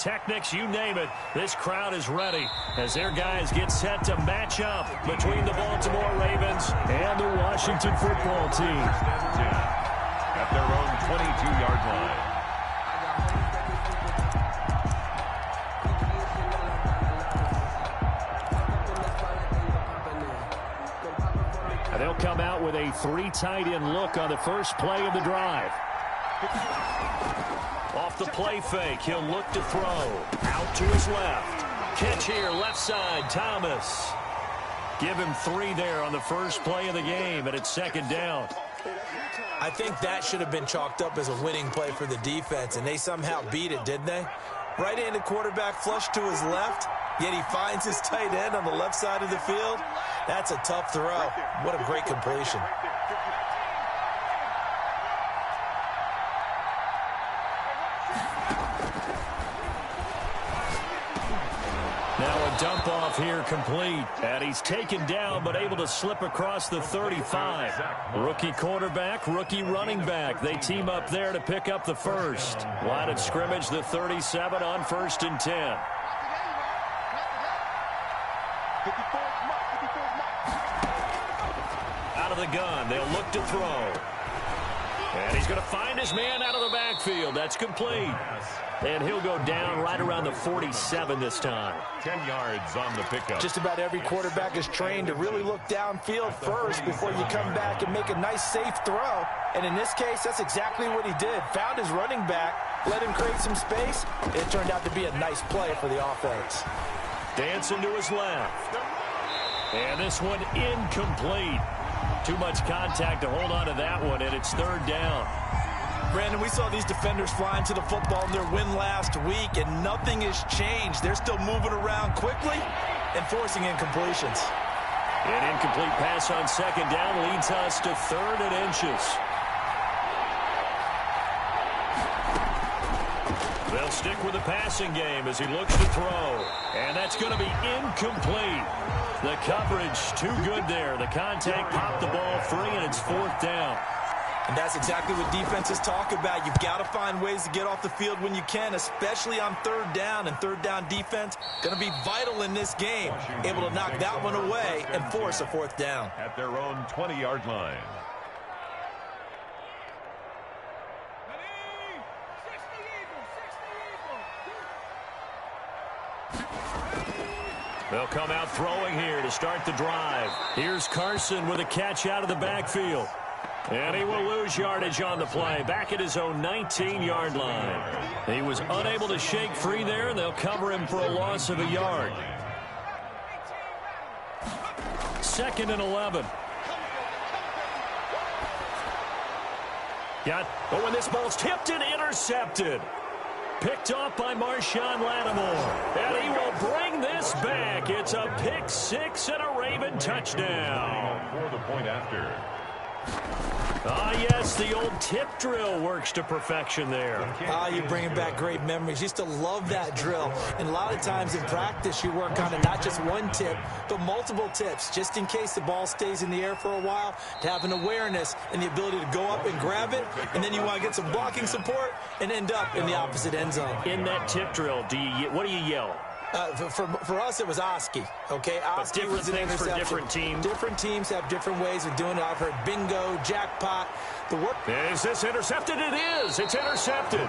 Techniques, you name it, this crowd is ready as their guys get set to match up between the Baltimore Ravens and the Washington football team. At their own 22-yard line. They'll come out with a 3 tight end look on the first play of the drive. Off the play fake, he'll look to throw. Out to his left. Catch here, left side, Thomas. Give him 3 there on the first play of the game, and it's second down. I think that should have been chalked up as a winning play for the defense, and they somehow beat it, didn't they? Right-handed quarterback flush to his left, yet he finds his tight end on the left side of the field. That's a tough throw. What a great completion. Now a dump off here complete. And he's taken down but able to slip across the 35. Rookie quarterback, rookie running back. They team up there to pick up the first. Line of scrimmage, the 37 on 1st and 10. Out of the gun, they'll look to throw. And he's going to find his man out of the backfield. That's complete. And he'll go down right around the 47 this time. 10 yards on the pickup. Just about every quarterback is trained to really look downfield first before you come back and make a nice, safe throw. And in this case, that's exactly what he did. Found his running back, let him create some space. It turned out to be a nice play for the offense. Dancing to his left. And this one incomplete. Too much contact to hold on to that one, and it's 3rd down. Brandon, we saw these defenders flying to the football in their win last week, and nothing has changed. They're still moving around quickly and forcing incompletions. An incomplete pass on 2nd down leads us to 3rd and inches. They'll stick with the passing game as he looks to throw. And that's going to be incomplete. The coverage too good there. The contact popped the ball free, and it's 4th down. And that's exactly what defenses talk about. You've got to find ways to get off the field when you can, especially on 3rd down. And 3rd down defense going to be vital in this game. Able to knock that one away and force a 4th down. At their own 20-yard line. They'll come out throwing here to start the drive. Here's Carson with a catch out of the backfield. And he will lose yardage on the play, back at his own 19-yard line. He was unable to shake free there, and they'll cover him for a loss of a yard. 2nd and 11. And this ball's tipped and intercepted. Picked off by Marshawn Lattimore. And he will bring this back. It's a pick 6 and a Raven touchdown. For the point after. Ah, yes, the old tip drill works to perfection there. You're bringing back great memories. Used to love that drill. And a lot of times in practice, you work on it, not just one tip, but multiple tips, just in case the ball stays in the air for a while, to have an awareness and the ability to go up and grab it, and then you want to get some blocking support and end up in the opposite end zone. In that tip drill, what do you yell? For us, it was Oski. Okay, Oski was an interception. For different teams. Different teams have different ways of doing it. I've heard bingo, jackpot. Is this intercepted? It is. It's intercepted.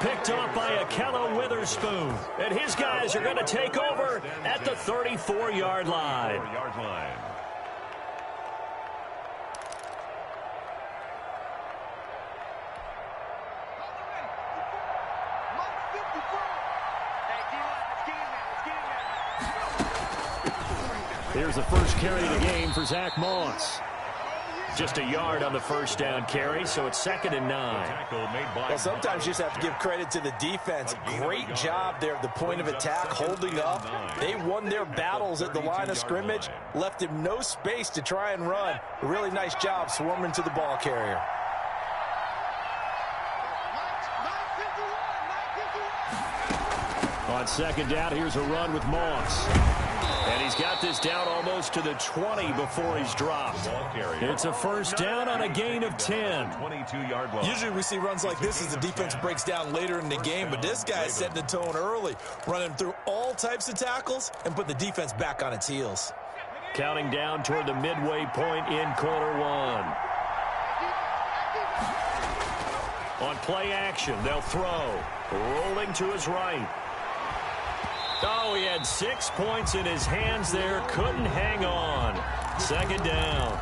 Picked off by Akello Witherspoon. And his guys are going to take over at the 34-yard line. Here's the first carry of the game for Zach Moss. Just a yard on the first down carry, so it's 2nd and 9. Well, sometimes you just have to give credit to the defense. Great job there at the point of attack, holding up. They won their battles at the line of scrimmage, left him no space to try and run. A really nice job swarming to the ball carrier. On 2nd down, here's a run with Moss. And he's got this down almost to the 20 before he's dropped. It's a first down on a gain of 10. 22-yard line. Usually we see runs like this as the defense breaks down later in the game, but this guy is setting the tone early, running through all types of tackles and put the defense back on its heels. Counting down toward the midway point in quarter one. On play action, they'll throw. Rolling to his right. Oh, he had 6 points in his hands there. Couldn't hang on. Second down.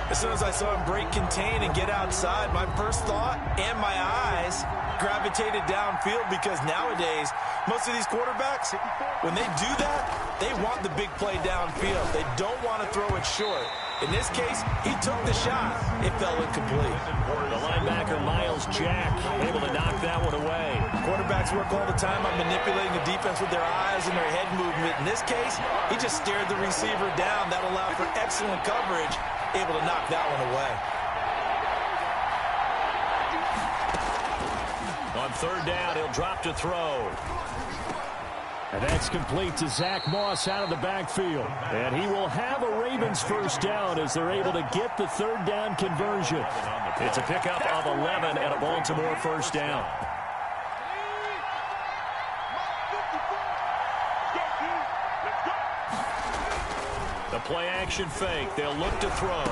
As soon as I saw him break contain and get outside, my first thought and my eyes gravitated downfield, because nowadays, most of these quarterbacks, when they do that, they want the big play downfield. They don't want to throw it short. In this case, he took the shot. It fell incomplete. The linebacker, Miles Jack, able to knock that one away. Quarterbacks work all the time on manipulating the defense with their eyes and their head movement. In this case, he just stared the receiver down. That allowed for excellent coverage, able to knock that one away. On third down, he'll drop to throw. And that's complete to Zach Moss out of the backfield. And he will have a Ravens first down as they're able to get the third down conversion. It's a pickup of 11 and a Baltimore first down. The play action fake. They'll look to throw.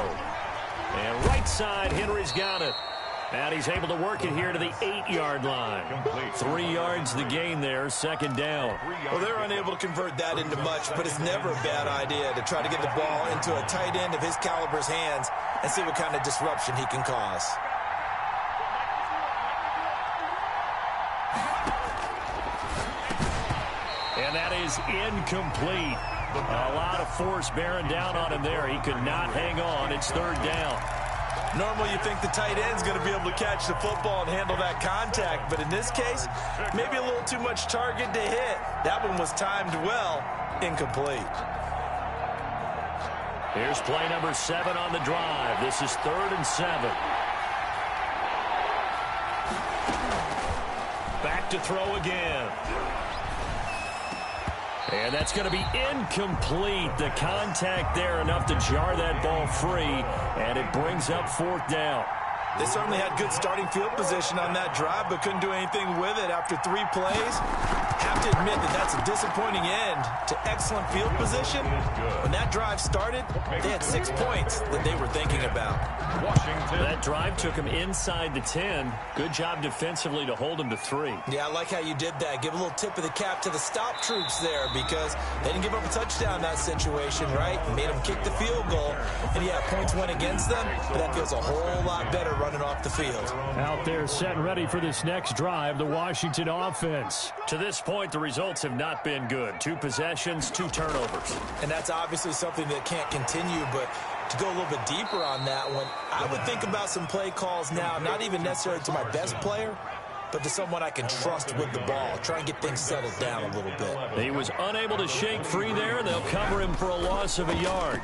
And right side, Henry's got it. And he's able to work it here to the 8-yard line. 3 yards the gain there, second down. Well, they're unable to convert that into much, but it's never a bad idea to try to get the ball into a tight end of his caliber's hands and see what kind of disruption he can cause. And that is incomplete. A lot of force bearing down on him there. He could not hang on. It's third down. Normally you think the tight end's going to be able to catch the football and handle that contact, but in this case, maybe a little too much target to hit. That one was timed well, incomplete. Here's play number 7 on the drive. This is 3rd and 7. Back to throw again. And that's going to be incomplete. The contact there enough to jar that ball free, and it brings up 4th down. They certainly had good starting field position on that drive, but couldn't do anything with it after 3 plays. Have to admit that that's a disappointing end to excellent field position. When that drive started, they had 6 points that they were thinking about. Washington. That drive took him inside the 10. Good job defensively to hold him to 3. Yeah, I like how you did that. Give a little tip of the cap to the stop troops there, because they didn't give up a touchdown in that situation, right? Made them kick the field goal. And yeah, points went against them, but that feels a whole lot better running off the field. Out there set and ready for this next drive, the Washington offense. To this point, the results have not been good. 2 possessions, 2 turnovers. And that's obviously something that can't continue, but to go a little bit deeper on that one, I would think about some play calls now, not even necessarily to my best player, but to someone I can trust with the ball. Try and get things settled down a little bit. He was unable to shake free there. They'll cover him for a loss of a yard.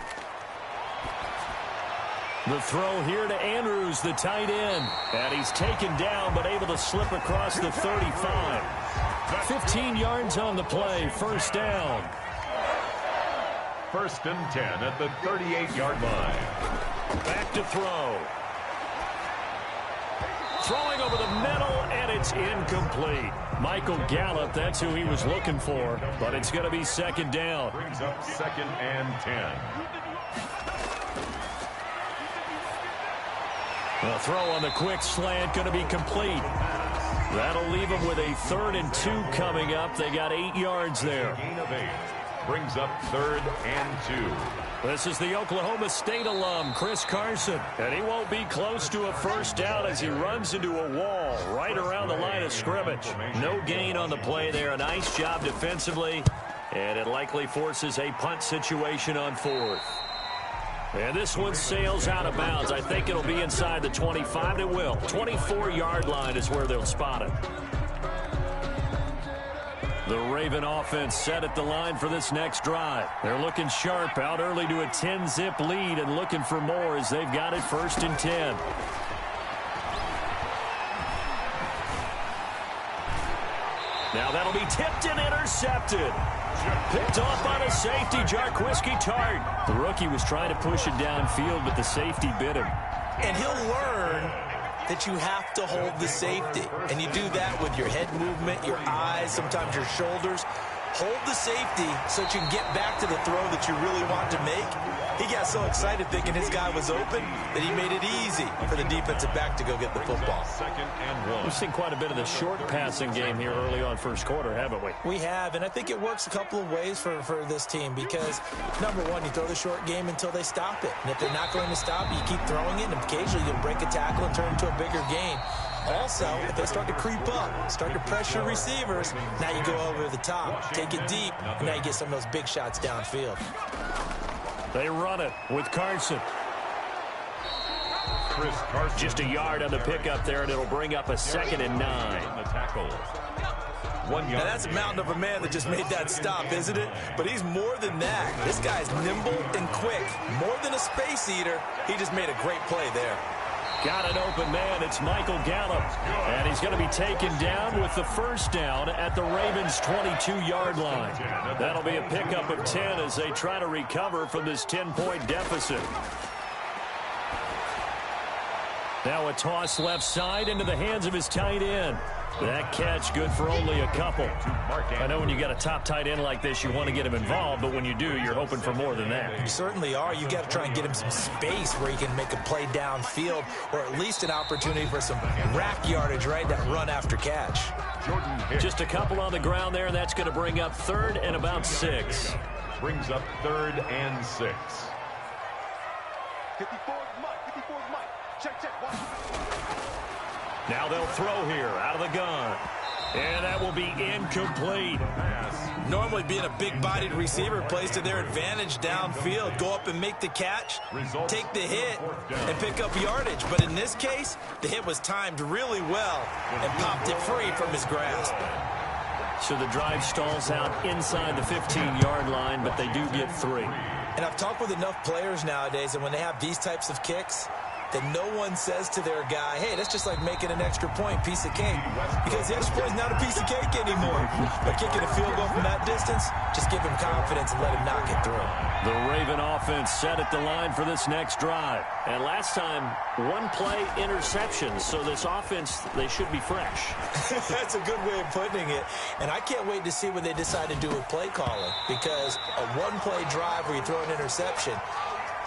The throw here to Andrews, the tight end. And he's taken down, but able to slip across the 35. 15 yards on the play, first down. 1st and 10 at the 38-yard line. Back to throw. Throwing over the middle, and it's incomplete. Michael Gallup, that's who he was looking for, but it's going to be 2nd down. Brings up 2nd and 10. The throw on the quick slant going to be complete. That'll leave them with a 3rd and 2 coming up. They got 8 yards there. Gain of 8. Brings up 3rd and 2. This is the Oklahoma State alum, Chris Carson. And he won't be close to a first down as he runs into a wall right around the line of scrimmage. No gain on the play there. A nice job defensively. And it likely forces a punt situation on 4th. And this one sails out of bounds. I think it'll be inside the 25. It will. 24-yard line is where they'll spot it. The Raven offense set at the line for this next drive. They're looking sharp, out early to a 10-zip lead and looking for more as they've got it 1st and 10. Now that'll be tipped and intercepted. Picked off on a safety, Jarquiski Tart. The rookie was trying to push it downfield, but the safety bit him. And he'll learn that you have to hold the safety. And you do that with your head movement, your eyes, sometimes your shoulders. Hold the safety so that you can get back to the throw that you really want to make. He got so excited thinking his guy was open that he made it easy for the defensive back to go get the football. Second and 1. We've seen quite a bit of the short passing game here early on first quarter, haven't we? We have, and I think it works a couple of ways for this team because, number one, you throw the short game until they stop it. And if they're not going to stop it, you keep throwing it, and occasionally you'll break a tackle and turn it into a bigger gain. Also, if they start to creep up, start to pressure receivers, now you go over the top, take it deep, and now you get some of those big shots downfield. They run it with Carson. Just a yard on the pickup there, and it'll bring up a 2nd and 9. The tackle. 1 yard. Now that's a mountain of a man that just made that stop, isn't it? But he's more than that. This guy's nimble and quick. More than a space eater, he just made a great play there. Got an open man. It's Michael Gallup. And he's going to be taken down with the first down at the Ravens' 22-yard line. That'll be a pickup of 10 as they try to recover from this 10-point deficit. Now a toss left side into the hands of his tight end. That catch good for only a couple. I know when you got a top tight end like this, you want to get him involved, but when you do, you're hoping for more than that. You certainly are. You got to try and get him some space where he can make a play downfield, or at least an opportunity for some rack yardage, right? That run after catch. Just a couple on the ground there, and that's going to bring up 3rd and about 6. Brings up 3rd and 6. 54 Mike. Check. Watch. Now they'll throw here out of the gun. And that will be incomplete. Normally being a big-bodied receiver plays to their advantage downfield. Go up and make the catch, take the hit, and pick up yardage. But in this case, the hit was timed really well and popped it free from his grasp. So the drive stalls out inside the 15-yard line, but they do get 3. And I've talked with enough players nowadays, and when they have these types of kicks, that no one says to their guy, hey, that's just like making an extra point, piece of cake. Because the extra point is not a piece of cake anymore. But kicking a field goal from that distance, just give him confidence and let him knock it through. The Raven offense set at the line for this next drive. And last time, 1-play interception. So this offense, they should be fresh. That's a good way of putting it. And I can't wait to see what they decide to do with play calling. Because a 1-play drive where you throw an interception,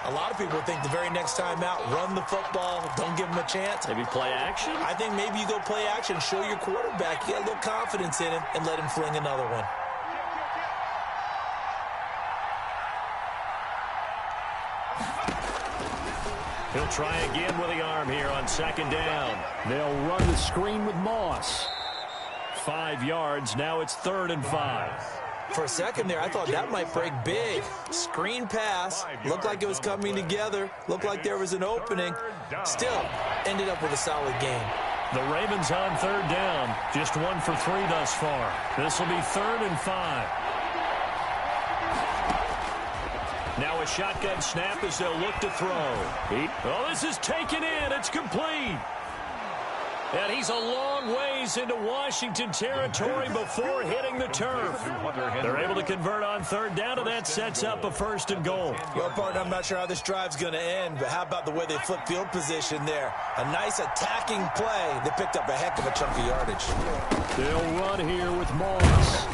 a lot of people think the very next time out, run the football, don't give him a chance. Maybe play action? I think maybe you go play action, show your quarterback, you get a little confidence in him, and let him fling another one. He'll try again with the arm here on 2nd down. They'll run the screen with Moss. 5 yards, now it's 3rd and 5. For a second there, I thought that might break big. Screen pass, looked like it was coming together, looked like there was an opening. Still, ended up with a solid game. The Ravens on 3rd down, just 1 for 3 thus far. This will be 3rd and 5. Now a shotgun snap as they'll look to throw. This is taken in, it's complete. And he's a long ways into Washington territory before hitting the turf. They're able to convert on 3rd down, and that sets up a 1st and goal. Well, partner, I'm not sure how this drive's going to end, but how about the way they flip field position there? A nice attacking play. They picked up a heck of a chunk of yardage. They'll run here with Moss.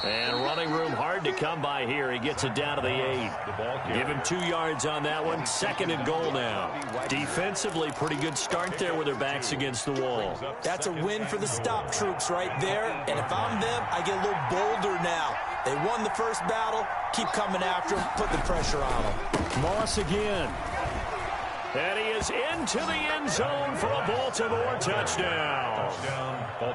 And running room hard to come by here. He gets it down to the 8. Give him 2 yards on that one. 2nd and goal now. Defensively, pretty good start there with their backs against the wall. That's a win for the stop troops right there. And if I'm them, I get a little bolder now. They won the first battle. Keep coming after them. Put the pressure on them. Moss again. And he is into the end zone for a Baltimore touchdown.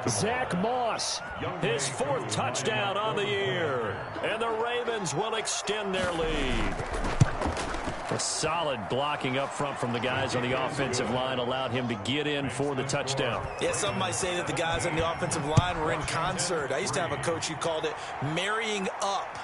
Zach Moss, his 4th touchdown on the year. And the Ravens will extend their lead. A solid blocking up front from the guys on the offensive line allowed him to get in for the touchdown. Yeah, some might say that the guys on the offensive line were in concert. I used to have a coach who called it marrying up.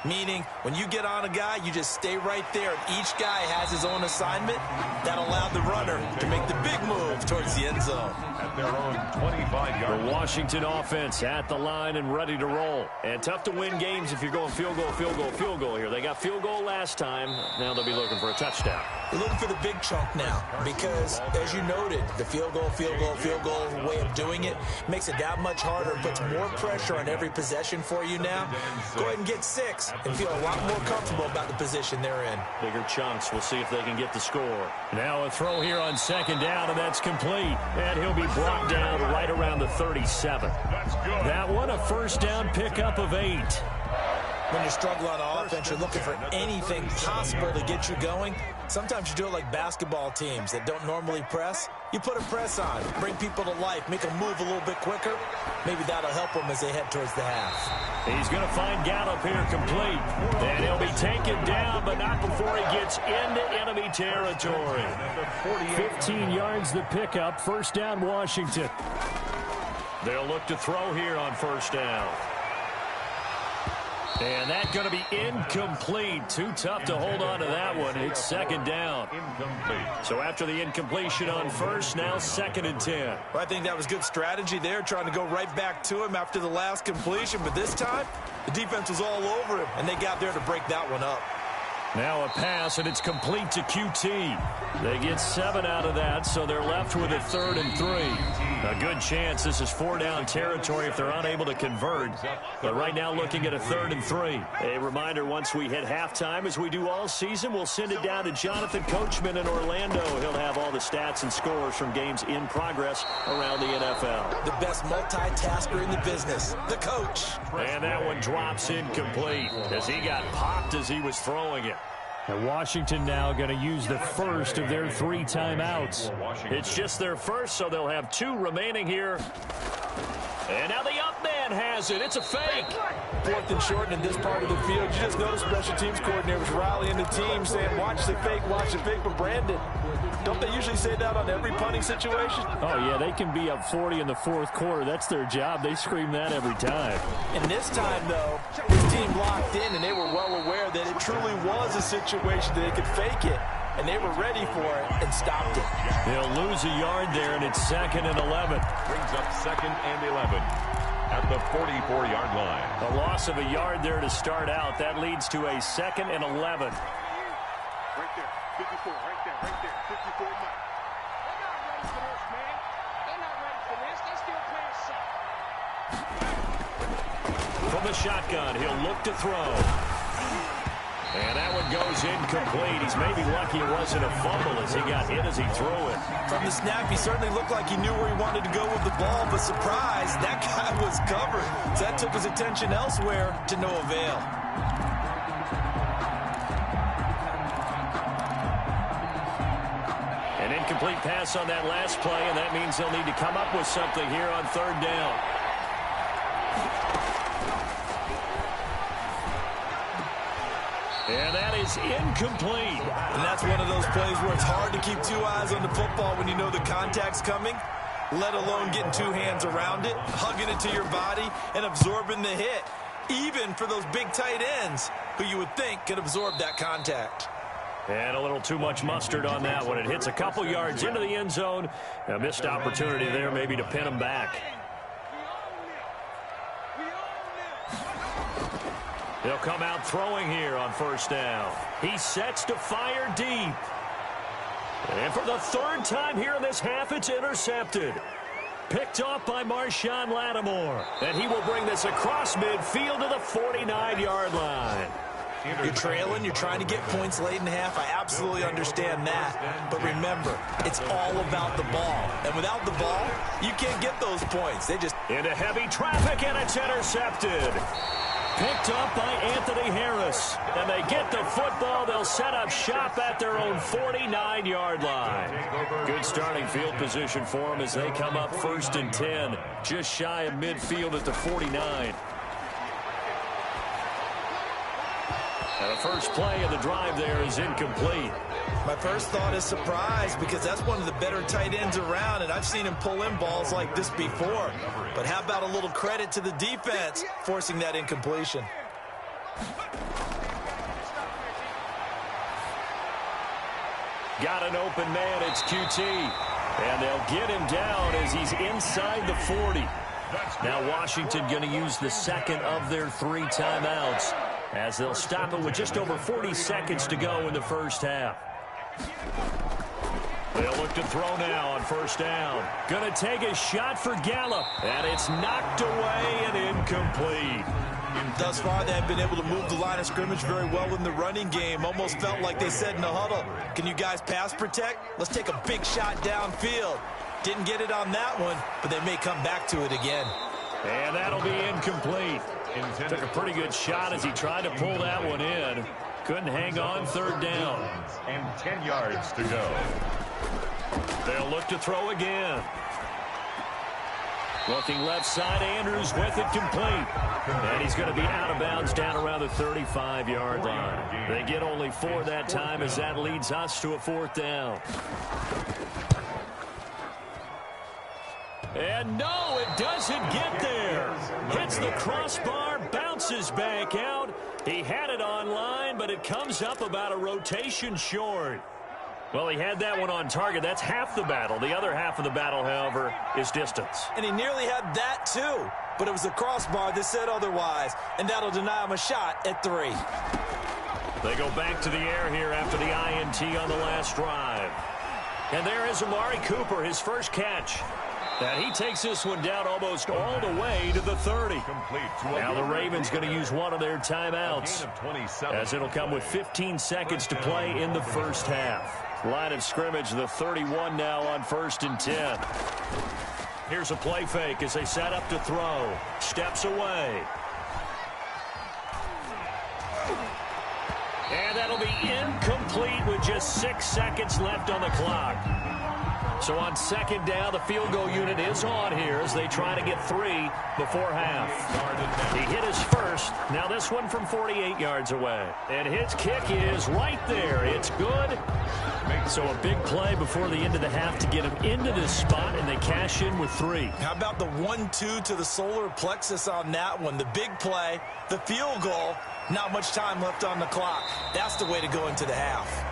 Meaning, when you get on a guy, you just stay right there. And each guy has his own assignment. That allowed the runner to make the big move towards the end zone. at their own 25-yard. The Washington offense at the line and ready to roll. And tough to win games if you're going field goal, field goal, field goal here. They got field goal last time. Now they'll be looking for a touchdown. You're looking for the big chunk now because, as you noted, the field goal way of doing it makes it that much harder, puts more pressure on every possession for you now. Go ahead and get 6 and feel a lot more comfortable about the position they're in. Bigger chunks. We'll see if they can get the score. Now a throw here on second down, and that's complete. And he'll be brought down right around the 37. That one, a first down pickup of 8. When you're struggling on offense, you're looking for anything possible to get you going. Sometimes you do it like basketball teams that don't normally press. You put a press on, bring people to life, make them move a little bit quicker. Maybe that'll help them as they head towards the half. He's going to find Gallup here complete. And he'll be taken down, but not before he gets into enemy territory. 15 yards the pickup. First down, Washington. They'll look to throw here on first down. And that's going to be incomplete. Too tough to hold on to that one. It's second down. Incomplete. So after the incompletion on first, now second and 10. Well, I think that was good strategy there, trying to go right back to him after the last completion. But this time, the defense was all over him, and they got there to break that one up. Now a pass, and it's complete to QT. They get 7 out of that, so they're left with a 3rd and 3. A good chance this is 4-down territory if they're unable to convert. But right now looking at a 3rd and 3. A reminder, once we hit halftime, as we do all season, we'll send it down to Jonathan Coachman in Orlando. He'll have all the stats and scores from games in progress around the NFL. The best multitasker in the business, the coach. And that one drops incomplete as he got popped as he was throwing it. And Washington now going to use the first of their 3 timeouts. It's just their first, so they'll have 2 remaining here. And now the up man has it. It's a fake. 4th and short in this part of the field. You just noticed special teams coordinators rallying the team saying, watch the fake, but Brandon, don't they usually say that on every punting situation? Oh, yeah, they can be up 40 in the 4th quarter. That's their job. They scream that every time. And this time, though, this team locked in, and they were well aware that it truly was a situation that they could fake it, and they were ready for it and stopped it. They'll lose a yard there, and it's 2nd and 11. Brings up 2nd and 11 at the 44-yard line. A loss of a yard there to start out. That leads to a 2nd and 11. Right there, 54, right there, 54 Mike. They're not ready for this, man. They're not ready for this. They're still playing soft. From the shotgun, he'll look to throw. And that one goes incomplete. He's maybe lucky it wasn't a fumble as he got hit as he threw it. From the snap, he certainly looked like he knew where he wanted to go with the ball, but surprise, that guy was covered. So that took his attention elsewhere to no avail. An incomplete pass on that last play, and that means they'll need to come up with something here on 3rd down. And that is incomplete. And that's one of those plays where it's hard to keep 2 eyes on the football when you know the contact's coming, let alone getting 2 hands around it, hugging it to your body, and absorbing the hit, even for those big tight ends who you would think could absorb that contact. And a little too much mustard on that one. It hits a couple yards into the end zone. A missed opportunity there maybe to pin him back. He'll come out throwing here on first down. He sets to fire deep. And for the 3rd time here in this half, it's intercepted. Picked off by Marshawn Lattimore. And he will bring this across midfield to the 49-yard line. You're trailing, you're trying to get points late in the half. I absolutely understand that. But remember, it's all about the ball. And without the ball, you can't get those points. They just... Into heavy traffic, and it's intercepted. Picked up by Anthony Harris. And they get the football. They'll set up shop at their own 49-yard line. Good starting field position for them as they come up 1st and 10. Just shy of midfield at the 49. And the first play of the drive there is incomplete. My first thought is surprise because that's one of the better tight ends around, and I've seen him pull in balls like this before. But how about a little credit to the defense forcing that incompletion? Got an open man. It's QT. And they'll get him down as he's inside the 40. Now Washington going to use the second of their 3 timeouts as they'll stop it with just over 40 seconds to go in the first half. They'll look to throw now on first down. Going to take a shot for Gallup, and it's knocked away and incomplete. Thus far, they have been able to move the line of scrimmage very well in the running game. Almost felt like they said in the huddle, can you guys pass protect? Let's take a big shot downfield. Didn't get it on that one, but they may come back to it again. And that'll be incomplete. Took a pretty good shot as he tried to pull that one in. Couldn't hang on, third down. And 10 yards to go. They'll look to throw again. Looking left side, Andrews with it complete. And he's going to be out of bounds down around the 35-yard line. They get only 4 that time as that leads us to a 4th down. And no, it doesn't get there. Hits the crossbar, bounces back out. He had it on line, but it comes up about a rotation short. Well, he had that one on target. That's half the battle. The other half of the battle, however, is distance. And he nearly had that, too. But it was the crossbar that said otherwise, and that'll deny him a shot at 3. They go back to the air here after the INT on the last drive. And there is Amari Cooper, his first catch. And he takes this one down almost all the way to the 30. Now the Ravens going to use one of their timeouts, as it'll come with 15 seconds to play in the first half. Line of scrimmage, the 31 now on 1st and 10. Here's a play fake as they set up to throw. Steps away. And that'll be incomplete with just 6 seconds left on the clock. So on second down, the field goal unit is on here as they try to get 3 before half. He hit his first. Now this one from 48 yards away. And his kick is right there. It's good. So a big play before the end of the half to get him into this spot, and they cash in with 3. How about the 1-2 to the solar plexus on that one? The big play, the field goal, not much time left on the clock. That's the way to go into the half.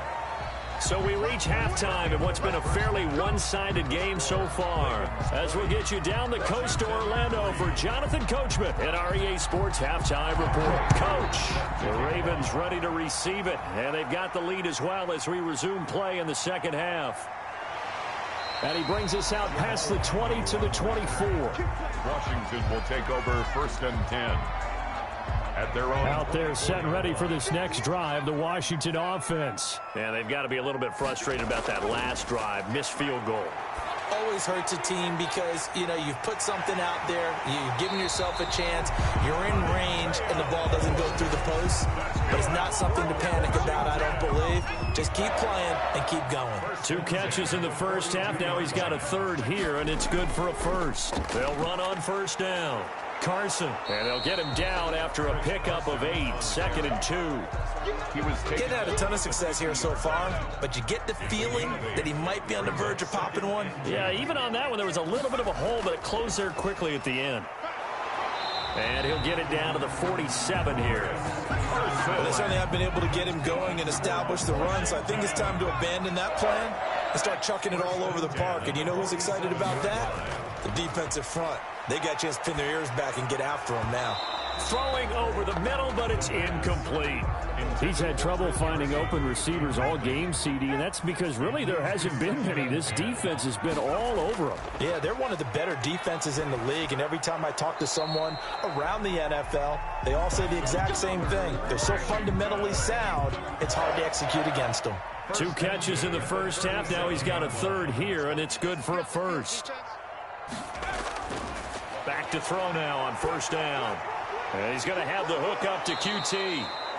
So we reach halftime in what's been a fairly one-sided game so far. As we'll get you down the coast to Orlando for Jonathan Coachman at our EA Sports Halftime Report. Coach, the Ravens ready to receive it, and they've got the lead as well as we resume play in the second half. And he brings us out past the 20 to the 24. Washington will take over 1st and 10. At their own. Out there set and ready for this next drive, the Washington offense. And they've got to be a little bit frustrated about that last drive, missed field goal. Always hurts a team because, you know, you've put something out there, you've given yourself a chance, you're in range, and the ball doesn't go through the post. But it's not something to panic about, I don't believe. Just keep playing and keep going. 2 catches in the first half. Now he's got a 3rd here, and it's good for a 1st. They'll run on 1st down. Carson, and they'll get him down after a pickup of 8, 2nd and 2. He was getting had a ton of success here so far, but you get the feeling that he might be on the verge of popping one. Yeah, even on that one, there was a little bit of a hole, but it closed there quickly at the end. And he'll get it down to the 47 here. Well, they certainly have been able to get him going and establish the run, so I think it's time to abandon that plan and start chucking it all over the park. And you know who's excited about that? The defensive front. They got a chance to pin their ears back and get after him now. Throwing over the middle, but it's incomplete. He's had trouble finding open receivers all game, CD, and that's because really there hasn't been many. This defense has been all over them. Yeah, they're one of the better defenses in the league, and every time I talk to someone around the NFL, they all say the exact same thing. They're so fundamentally sound, it's hard to execute against them. 2 catches in the first half. Now he's got a 3rd here, and it's good for a 1st. Back to throw now on 1st down. And he's going to have the hook up to QT.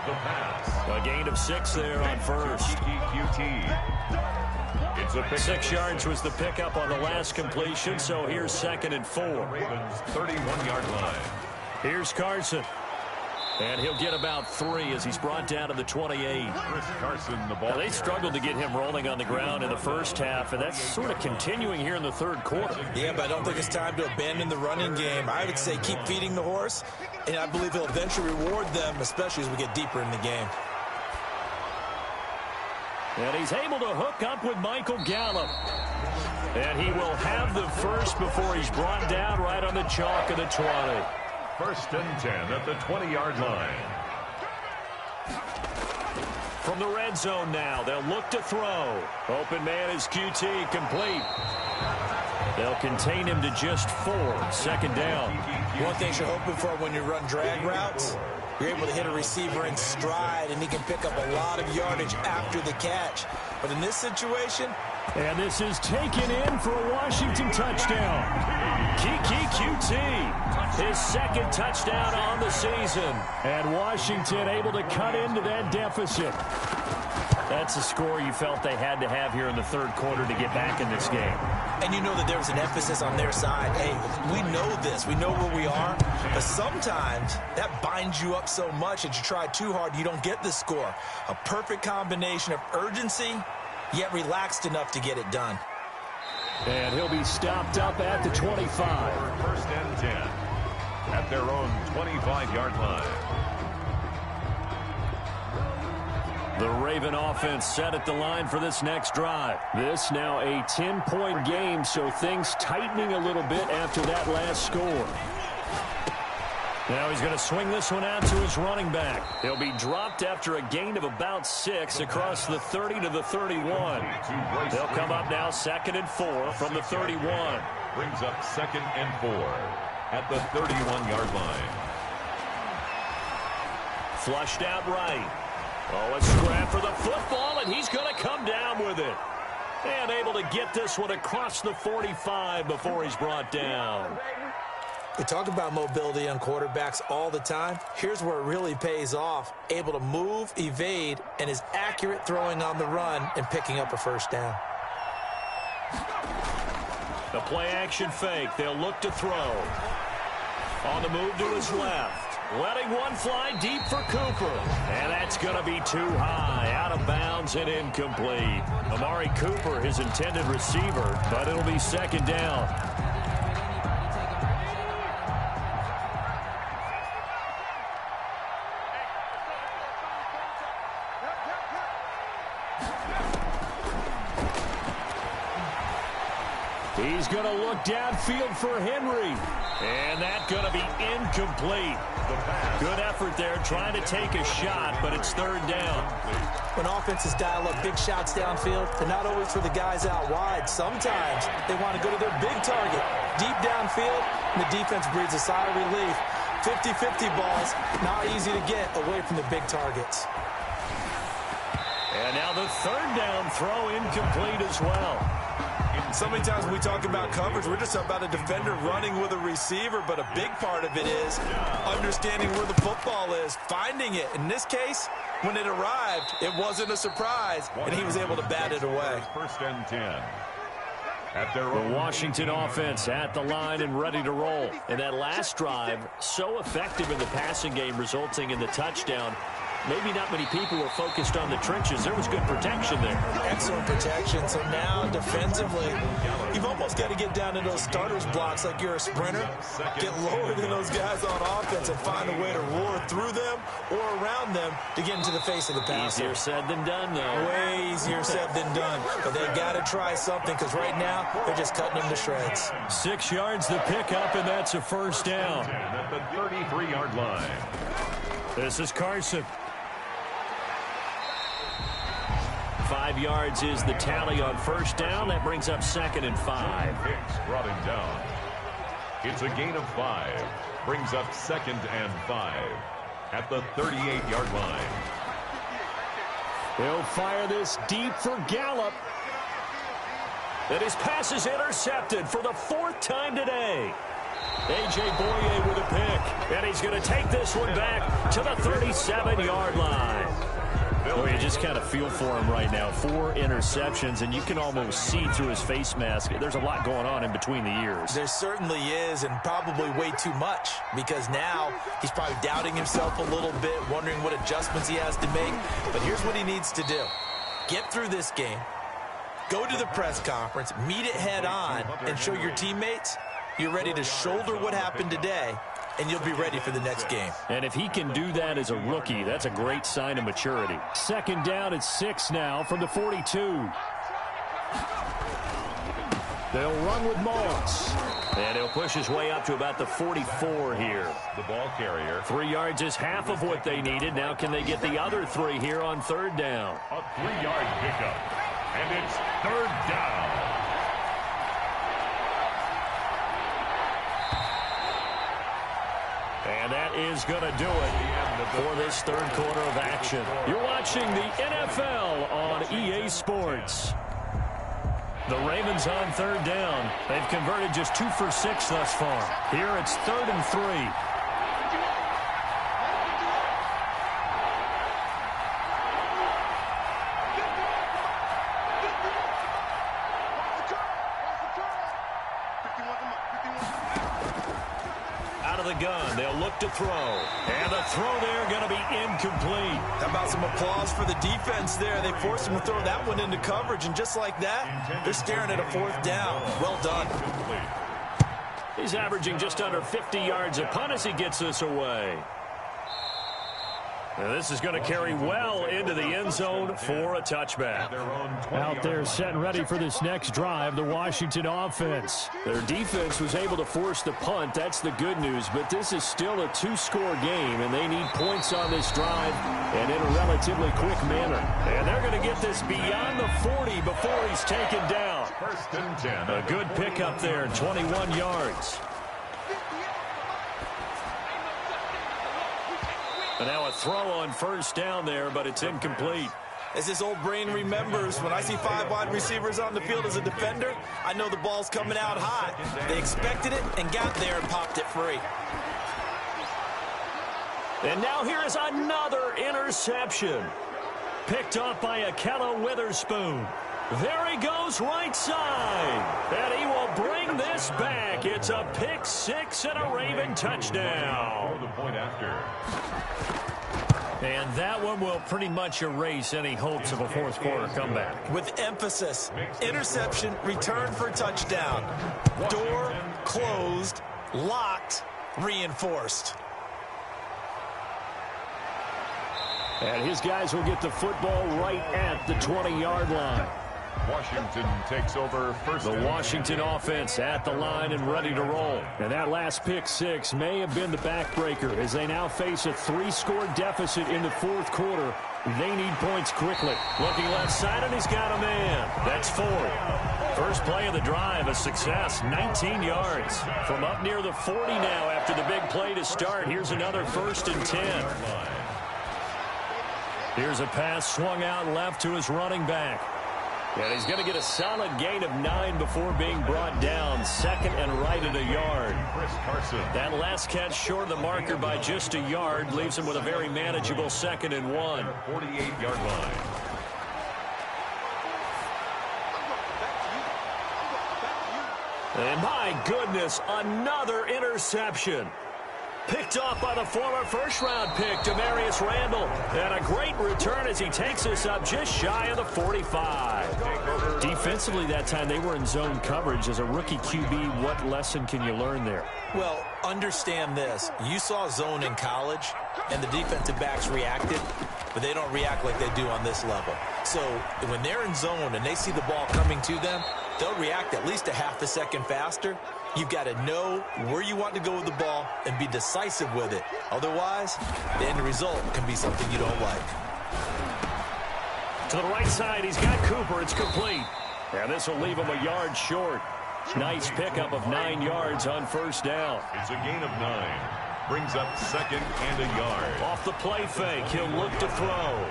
The pass. A gain of 6 there on 1st. It's a 6 yards was the pickup on the last completion, so here's 2nd and 4. Ravens 31-yard line. Here's Carson. And he'll get about 3 as he's brought down to the 28. Chris Carson, the ball. Now, they struggled to get him rolling on the ground in the first half, and that's sort of continuing here in the 3rd quarter. Yeah, but I don't think it's time to abandon the running game. I would say keep feeding the horse, and I believe he'll eventually reward them, especially as we get deeper in the game. And he's able to hook up with Michael Gallup. And he will have the first before he's brought down right on the chalk of the 20. 1st and 10 at the 20-yard line. From the red zone now, they'll look to throw. Open man is QT, complete. They'll contain him to just 4. 2nd down. One thing you're hoping for when you run drag routes, you're able to hit a receiver in stride, and he can pick up a lot of yardage after the catch. But in this situation... And this is taken in for a Washington touchdown. Kiki QT, his 2nd touchdown on the season. And Washington able to cut into that deficit. That's a score you felt they had to have here in the 3rd quarter to get back in this game. And you know that there was an emphasis on their side. Hey, we know this. We know where we are. But sometimes that binds you up so much that you try too hard, you don't get the score. A perfect combination of urgency, yet relaxed enough to get it done. And he'll be stopped up at the 25. 1st and 10 at their own 25-yard line. The Raven offense set at the line for this next drive. This now a 10-point game, so things tightening a little bit after that last score. Now he's going to swing this one out to his running back. He'll be dropped after a gain of about 6 across the 30 to the 31. They'll come up now 2nd and 4 from the 31. Brings up 2nd and 4 at the 31-yard line. Flushed out right. Oh, a scrap for the football, and he's going to come down with it. And able to get this one across the 45 before he's brought down. We talk about mobility on quarterbacks all the time. Here's where it really pays off. Able to move, evade, and is accurate throwing on the run and picking up a 1st down. The play-action fake. They'll look to throw. On the move to his left. Letting one fly deep for Cooper. And that's going to be too high. Out of bounds and incomplete. Amari Cooper, his intended receiver, but it'll be 2nd down. He's going to look downfield for Henry. And that's going to be incomplete. Good effort there trying to take a shot, but it's 3rd down. When offenses dial up big shots downfield, they're not always for the guys out wide. Sometimes they want to go to their big target. Deep downfield, and the defense breathes a sigh of relief. 50-50 balls, not easy to get away from the big targets. And now the 3rd down throw incomplete as well. So many times when we talk about coverage, we're just about a defender running with a receiver, but a big part of it is understanding where the football is, finding it. In this case, when it arrived, it wasn't a surprise, and he was able to bat it away. 1st and 10. The Washington offense at the line and ready to roll. And that last drive, so effective in the passing game, resulting in the touchdown. Maybe not many people were focused on the trenches. There was good protection there. Excellent protection. So now, defensively, you've almost got to get down to those starters blocks like you're a sprinter. Get lower than those guys on offense and find a way to roar through them or around them to get into the face of the passer. Easier said than done, though. Way easier said than done. But they've got to try something because right now, they're just cutting them to shreds. 6 yards the pickup, and that's a 1st down. At the 33-yard line. This is Carson. 5 yards is the tally on 1st down. That brings up 2nd and 5. Hicks brought him down. It's a gain of 5. Brings up 2nd and 5 at the 38-yard line. He'll fire this deep for Gallup. And his pass is intercepted for the 4th time today. A.J. Boye with a pick. And he's going to take this one back to the 37-yard line. Well, you just kind of feel for him right now. 4 interceptions, and you can almost see through his face mask. There's a lot going on in between the ears. There certainly is, and probably way too much, because now he's probably doubting himself a little bit, wondering what adjustments he has to make. But here's what he needs to do. Get through this game, go to the press conference, meet it head on, and show your teammates you're ready to shoulder what happened today, and you'll be ready for the next game. And if he can do that as a rookie, that's a great sign of maturity. 2nd down at 6 now from the 42. They'll run with Moss. And he'll push his way up to about the 44 here. The ball carrier. 3 yards is half of what they needed. Now can they get the other 3 here on third down? A 3-yard pickup. And it's third down. And that is going to do it for this third quarter of action. You're watching the NFL on EA Sports. The Ravens on third down. They've converted just 2 for 6 thus far. Here it's 3rd and 3. Out of the gun, they'll look to throw. And the throw there going to be incomplete. How about some applause for the defense there? They forced him to throw that one into coverage, and just like that, they're staring at a 4th down. Well done. He's averaging just under 50 yards a punt as he gets this away. And this is going to carry well into the end zone for a touchback. Out there set and ready for this next drive, the Washington offense. Their defense was able to force the punt. That's the good news. But this is still a 2-score game, and they need points on this drive and in a relatively quick manner. And they're going to get this beyond the 40 before he's taken down. 1st and 10. A good pickup there, 21 yards. And now a throw on 1st down there, but it's incomplete. As his old brain remembers, when I see 5 wide receivers on the field as a defender, I know the ball's coming out hot. They expected it and got there and popped it free. And now here is another interception. Picked off by Akello Witherspoon. There he goes right side. And he will bring this back. It's a pick 6 and a Raven touchdown. The point after. And that one will pretty much erase any hopes of a 4th quarter comeback. With emphasis, interception, return for touchdown. Door closed, locked, reinforced. And his guys will get the football right at the 20-yard line. Washington takes over first. The Washington offense at the line and ready to roll. And that last pick 6 may have been the backbreaker as they now face a 3-score deficit in the 4th quarter. They need points quickly. Looking left side, and he's got a man. That's 4. First play of the drive, a success, 19 yards. From up near the 40 now after the big play to start. Here's another 1st and 10. Here's a pass swung out left to his running back. And he's going to get a solid gain of 9 before being brought down. 2nd and right at a yard. That last catch short of the marker by just a yard leaves him with a very manageable 2nd and 1. 48-yard line. And my goodness, another interception. Picked off by the former first-round pick, Demarius Randall. And a great return as he takes us up just shy of the 45. Defensively that time, they were in zone coverage. As a rookie QB, what lesson can you learn there? Well, understand this. You saw zone in college, and the defensive backs reacted, but they don't react like they do on this level. So when they're in zone and they see the ball coming to them, they'll react at least a half a second faster. You've got to know where you want to go with the ball and be decisive with it. Otherwise, the end result can be something you don't like. To the right side, he's got Cooper. It's complete. And this will leave him a yard short. Nice pickup of 9 yards on 1st down. It's a gain of 9. Brings up 2nd and a yard. Off the play fake, he'll look to throw.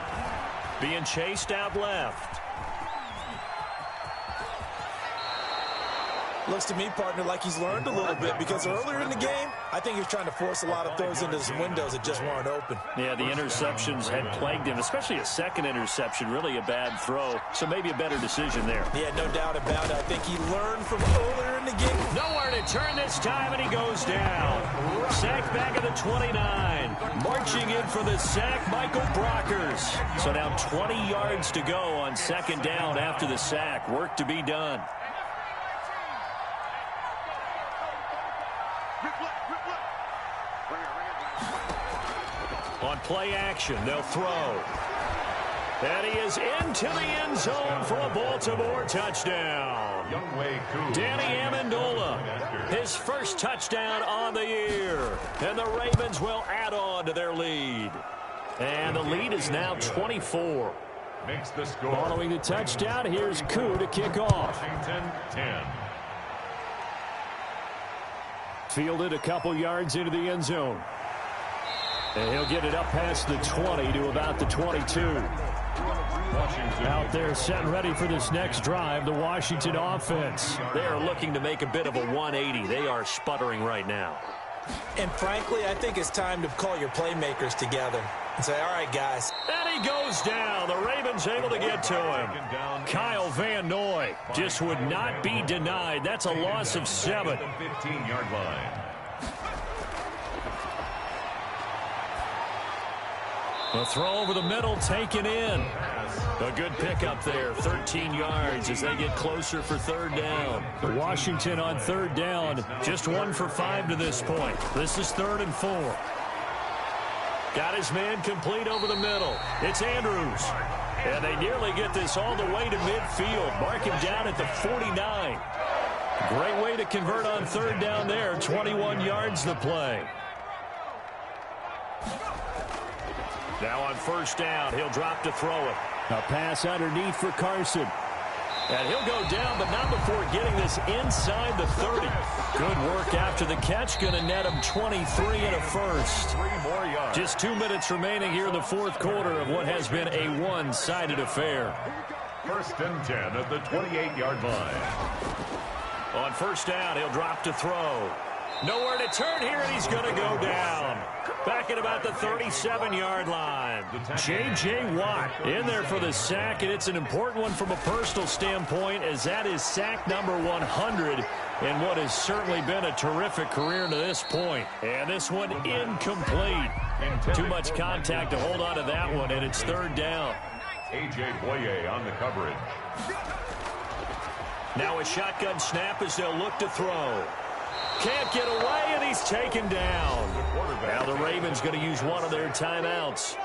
Being chased out left. Looks to me, partner, like he's learned a little bit, because earlier in the game, I think he was trying to force a lot of throws into some windows that just weren't open. Yeah, the interceptions had plagued him, especially a 2nd interception, really a bad throw. So maybe a better decision there. Yeah, no doubt about it. I think he learned from earlier in the game. Nowhere to turn this time, and he goes down. Sacked back at the 29. Marching in for the sack, Michael Brockers. So now 20 yards to go on 2nd down after the sack. Work to be done. On play action, they'll throw. And he is into the end zone for a Baltimore touchdown. Danny Amendola, his first touchdown on the year. And the Ravens will add on to their lead. And the lead is now 24. Makes the score. Following the touchdown, here's Koo to kick off. Washington 10. Fielded a couple yards into the end zone. And he'll get it up past the 20 to about the 22. Washington Out there set and ready for this next drive, the Washington offense. They are looking to make a bit of a 180. They are sputtering right now. And frankly, I think it's time to call your playmakers together and say, all right, guys. And he goes down. The Ravens able to get to him. Kyle Van Noy just would not be denied. That's a loss of 7. 15-yard line. A throw over the middle taken in. A good pickup there, 13 yards as they get closer for third down. Washington on third down, just 1 for 5 to this point. This is 3rd and 4. Got his man complete over the middle. It's Andrews. And they nearly get this all the way to midfield. Mark him down at the 49. Great way to convert on third down there. 21 yards the play. Now on first down, he'll drop to throw it. A pass underneath for Carson. And he'll go down, but not before getting this inside the 30. Good work after the catch. Going to net him 23 and a first. 3 more yards. Just 2 minutes remaining here in the fourth quarter of what has been a one-sided affair. 1st and 10 at the 28-yard line. On first down, he'll drop to throw. Nowhere to turn here, and he's going to go down. Back at about the 37-yard line. J.J. Watt in there for the sack, and it's an important one from a personal standpoint, as that is sack number 100 in what has certainly been a terrific career to this point. And this one incomplete. Too much contact to hold on to that one, and it's third down. A.J. Boye on the coverage. Now a shotgun snap as they'll look to throw. Can't get away, and he's taken down. Now the Ravens going to use one of their timeouts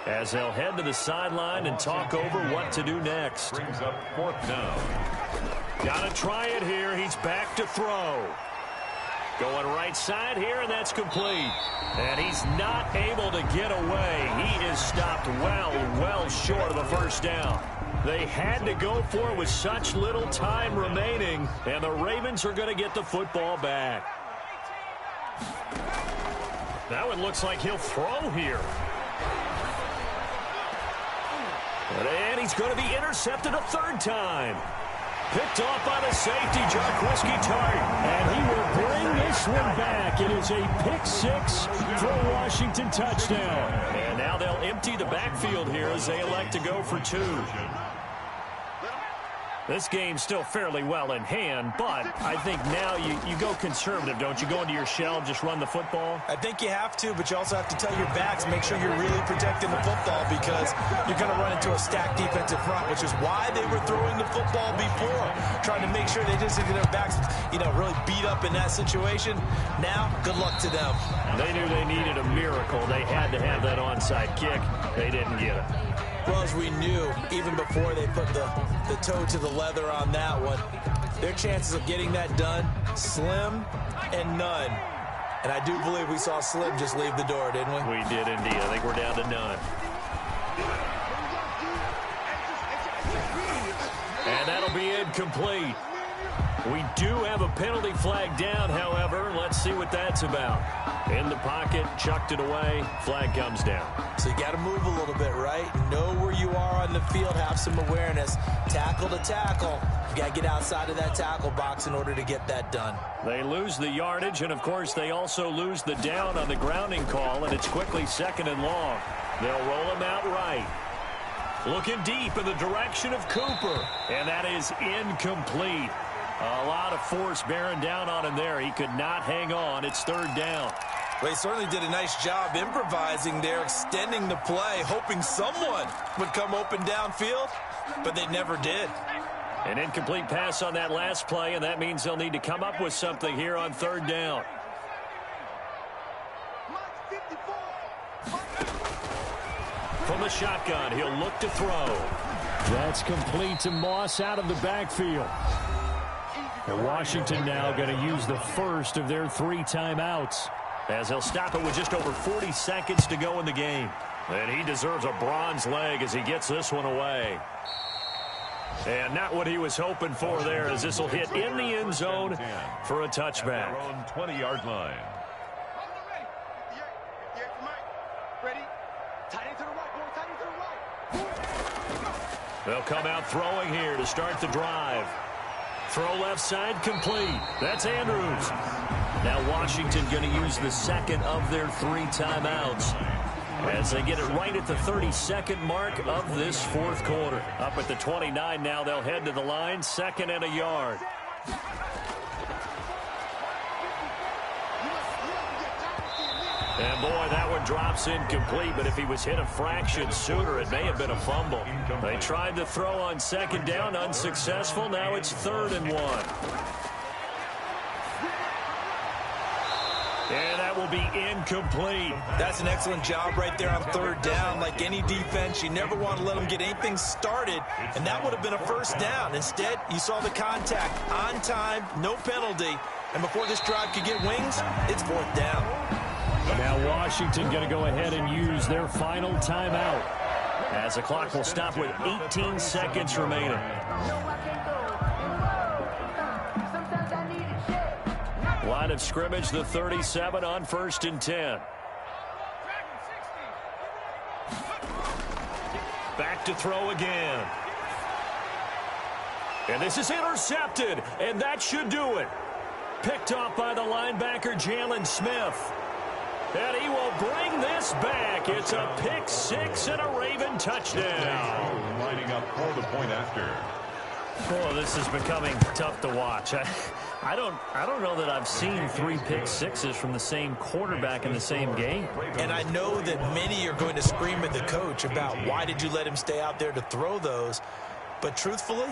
as they'll head to the sideline and talk over what to do next. Brings up 4th down. Got to try it here. He's back to throw. Going right side here, and that's complete. And he's not able to get away. He is stopped well short of the first down. They had to go for it with such little time remaining, and the Ravens are going to get the football back. Now it looks like he'll throw here. And he's going to be intercepted a third time. Picked off by the safety, Jarquiski Tart. And he will bring this one back. It is a pick-6 for a Washington touchdown. And now they'll empty the backfield here as they elect to go for 2. This game's still fairly well in hand, but I think now you go conservative, don't you? Go into your shell, just run the football? I think you have to, but you also have to tell your backs, make sure you're really protecting the football, because you're going to run into a stacked defensive front, which is why they were throwing the football before, trying to make sure they just get their backs, really beat up in that situation. Now, good luck to them. They knew they needed a miracle. They had to have that onside kick. They didn't get it. Well, as we knew, even before they put the toe to the leather on that one, their chances of getting that done, slim and none. And I do believe we saw Slim just leave the door, didn't we? We did indeed. I think we're down to none. And that'll be incomplete. We do have a penalty flag down, however. Let's see what that's about. In the pocket, chucked it away, flag comes down. So you got to move a little bit, right? Know where you are on the field, have some awareness. Tackle to tackle. You got to get outside of that tackle box in order to get that done. They lose the yardage, and of course they also lose the down on the grounding call, and it's quickly 2nd and long. They'll roll him out right. Looking deep in the direction of Cooper, and that is incomplete. A lot of force bearing down on him there. He could not hang on. It's 3rd down. Well, he certainly did a nice job improvising there, extending the play, hoping someone would come open downfield, but they never did. An incomplete pass on that last play, and that means they'll need to come up with something here on 3rd down. from the shotgun. He'll look to throw. That's complete to Moss out of the backfield. And Washington now going to use the first of their 3 timeouts, as he'll stop it with just over 40 seconds to go in the game. And he deserves a bronze leg as he gets this one away. And not what he was hoping for there, as this will hit in the end zone for a touchback. At their own 20-yard line. They'll come out throwing here to start the drive. Throw left side, complete. That's Andrews. Now Washington going to use the second of their 3 timeouts, as they get it right at the 32nd mark of this 4th quarter. Up at the 29 now, they'll head to the line, 2nd and a yard. And, boy, that one drops incomplete, but if he was hit a fraction sooner, it may have been a fumble. They tried to throw on 2nd down, unsuccessful. Now it's 3rd and 1. And that will be incomplete. That's an excellent job right there on 3rd down. Like any defense, you never want to let them get anything started, and that would have been a 1st down. Instead, you saw the contact on time, no penalty, and before this drive could get wings, it's 4th down. Now Washington going to go ahead and use their final timeout, as the clock will stop with 18 seconds remaining. Line of scrimmage, the 37 on 1st and 10. Back to throw again. And this is intercepted, and that should do it. Picked off by the linebacker, Jalen Smith. And he will bring this back. It's a pick 6 and a Raven touchdown. Lining up for the point after. Oh, this is becoming tough to watch. I don't know that I've seen 3 pick 6s from the same quarterback in the same game. And I know that many are going to scream at the coach about why did you let him stay out there to throw those. But truthfully,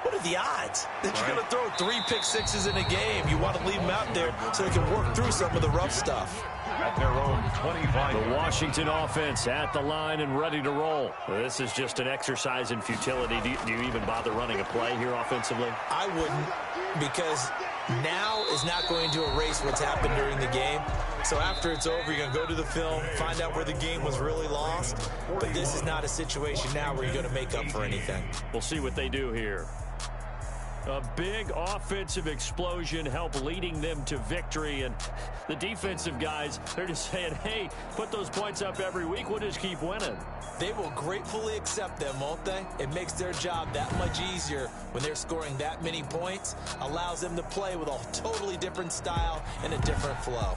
what are the odds that you're going to throw 3 pick 6s in a game? You want to leave them out there so they can work through some of the rough stuff. At their own 25. The Washington offense at the line and ready to roll. This is just an exercise in futility. Do you even bother running a play here offensively? I wouldn't, because now is not going to erase what's happened during the game. So after it's over, you're going to go to the film, find out where the game was really lost. But this is not a situation now where you're going to make up for anything. We'll see what they do here. A big offensive explosion helped leading them to victory, and the defensive guys, they're just saying, hey, put those points up every week, we'll just keep winning. They will gratefully accept them, won't they? It makes their job that much easier when they're scoring that many points, allows them to play with a totally different style and a different flow.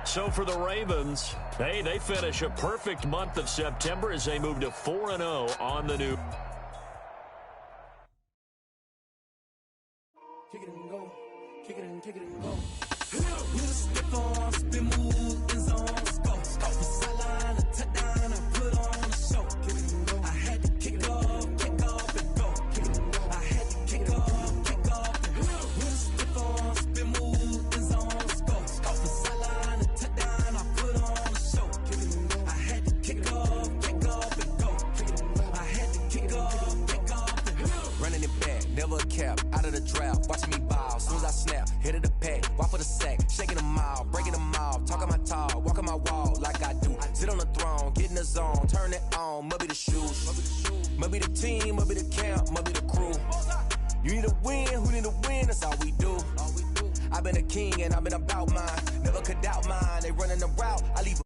So for the Ravens, hey, they finish a perfect month of September as they move to 4-0 on the new. Kick it and go. Kick it and go. With a step on, spin move, in zone, go. Off the sideline, a touchdown, I put on a show. Kick it and go. I had to kick off and go. Kick it and go. I had to kick off and go. With a step on, spin move, in zone, go. Off the sideline, a touchdown, I put on a show. Kick it and go. I had to kick off and go. Kick it and go. I had to kick off and go. Running it back, never a cap, out of the draft, watching me ball, soon as I snap, hit of the pack, walk for the sack, shaking them out, breaking them off, talking my talk, walking my wall like I do, sit on the throne, get in the zone, turn it on, must be the shoes, must be the team, must be the camp, must be the crew, you need to win, who need to win, that's all we do, I've been a king and I've been about mine, never could doubt mine, they running the route, I leave